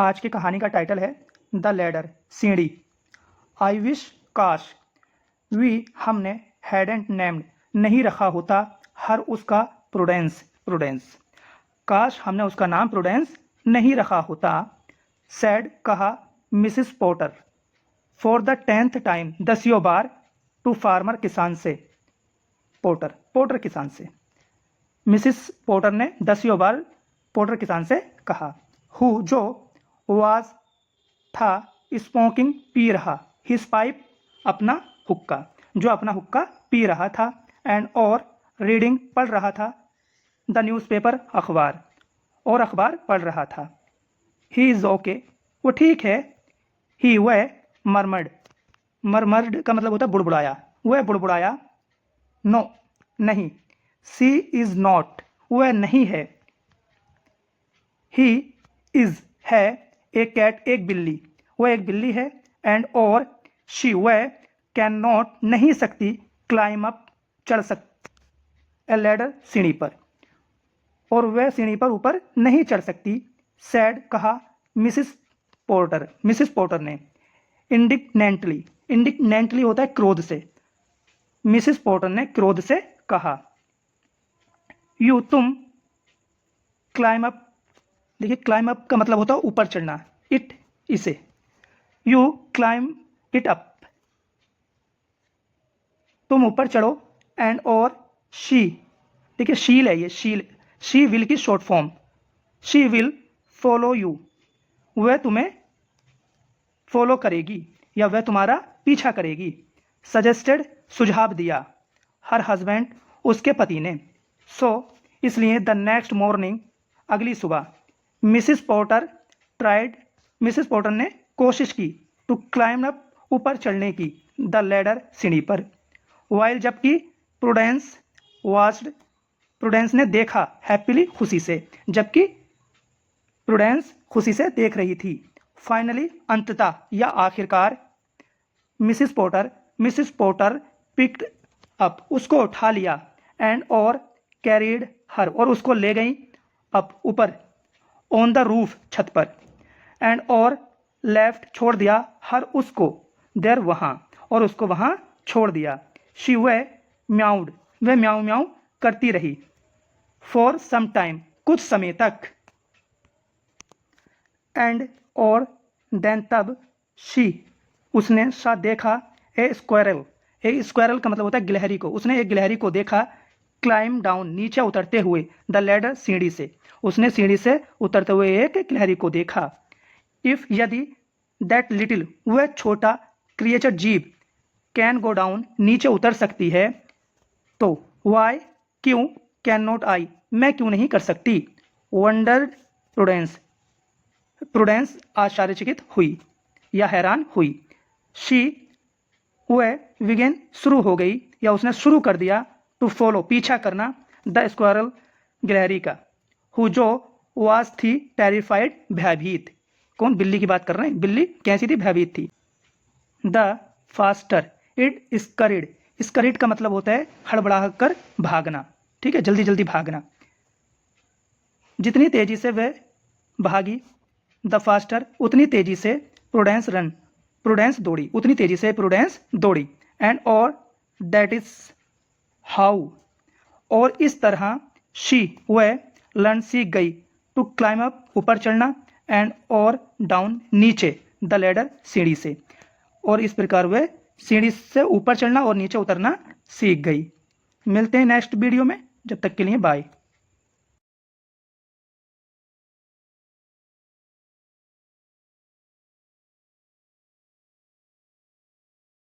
आज की कहानी का टाइटल है द लैडर, सीढ़ी। आई विश, काश, वी हमने, हैडेंट नेम्ड नहीं रखा होता, हर उसका प्रूडेंस, प्रूडेंस। काश हमने उसका नाम प्रूडेंस नहीं रखा होता। सैड कहा Mrs Potter, for the 10th time, 10वीं बार, टू फार्मर किसान से, पोटर, पोटर किसान से। मिसिस पोटर ने 10वीं बार पोटर किसान से कहा। हु जो, वाज था, स्मोकिंग पी रहा, हिज पाइप अपना हुक्का, जो अपना हुक्का पी रहा था, एंड और रीडिंग पढ़ रहा था, द न्यूज़पेपर अखबार, और अखबार पढ़ रहा था। ही इज़ ओके, वो ठीक है। ही वह, मरमर्ड, मरमर्ड का मतलब होता है बुड़बुड़ाया, वह बुड़बुड़ाया। नो नहीं। सी इज़ नॉट, वह नहीं है। ही इज़ है, एक कैट, एक बिल्ली, वह एक बिल्ली है। एंड और शी वह, कैन नॉट नहीं सकती, क्लाइम अप चढ़ सक, ए लैडर सीढ़ी पर, और वह सीढ़ी पर ऊपर नहीं चढ़ सकती। सैड कहा मिसिस पोर्टर, मिसिस पोर्टर ने। इंडिग्नेंटली, इंडिग्नेंटली होता है क्रोध से, मिसिस पोर्टर ने क्रोध से कहा। यू तुम, क्लाइम अप, देखिए क्लाइम अप का मतलब होता है ऊपर चढ़ना, इट इसे, यू क्लाइम इट अप, तुम ऊपर चढ़ो। एंड और शी, देखिए शील है ये, शील, शी विल की short form, she will follow you, वह तुम्हें फॉलो करेगी या वह तुम्हारा पीछा करेगी। सजेस्टेड, सुझाव दिया, हर हस्बैंड, उसके पति ने। सो इसलिए, द नेक्स्ट मॉर्निंग, अगली सुबह, Mrs porter tried, Mrs porter ने कोशिश की, टू क्लाइम अप, ऊपर चढ़ने की, द लैडर, सीढ़ी पर। वाइल, जबकि, प्रूडेंस वाच्ड, प्रूडेंस ने देखा, हैप्पीली, खुशी से, जबकि प्रूडेंस खुशी से देख रही थी। फाइनली, अंततः या आखिरकार, मिसिस पोर्टर पिक्ड अप, उसको उठा लिया, एंड और कैरीड हर, और उसको ले गई, अप, ऊपर, ऑन द रूफ, छत पर, एंड और लेफ्ट, छोड़ दिया, हर, उसको, देर, वहाँ, और उसको वहाँ छोड़ दिया। शी वह, म्याउड, वह म्याऊ म्याऊ करती रही, फॉर सम टाइम, कुछ समय तक, एंड और देन, तब, शी, उसने, सा, देखा, ए स्क्वायरल, ए स्क्वायरल का मतलब होता है गिलहरी को, उसने एक गिलहरी को देखा, क्लाइम डाउन, नीचे उतरते हुए, द लैडर, सीढ़ी से, उसने सीढ़ी से उतरते हुए एक गिलहरी को देखा। इफ, यदि, दैट लिटिल, वह छोटा, क्रिएचर, जीव, कैन गो डाउन, नीचे उतर सकती है, तो वाई, क्यों, कैन नॉट आई, मैं क्यों नहीं कर सकती। वंडर्ड प्रूडेंस, प्रूडेंस आश्चर्यचकित हुई या हैरान हुई। शी वह, विगेन, शुरू हो गई या उसने शुरू कर दिया, टू फॉलो, पीछा करना, द स्क्वायरल, गिलहरी का। हु जो, वाज थी, टेरिफाइड, भयभीत, कौन, बिल्ली की बात कर रहे हैं, बिल्ली कैसी थी, भयभीत थी। द फास्टर इट स्करिड, स्करिड का मतलब होता है हड़बड़ा कर भागना, ठीक है, जल्दी जल्दी भागना। जितनी तेजी से वह भागी, द फास्टर, उतनी तेजी से, प्रूडेंस रन, प्रूडेंस दौड़ी, उतनी तेजी से प्रूडेंस दौड़ी। एंड और दैट इज हाउ, और इस तरह, शी वह, लर्न, सीख गई, टू क्लाइम अप, ऊपर चढ़ना, एंड और डाउन, नीचे, द लैडर, सीढ़ी से, और इस प्रकार वह सीढ़ी से ऊपर चढ़ना और नीचे उतरना सीख गई। मिलते हैं नेक्स्ट वीडियो में, जब तक के लिए बाय।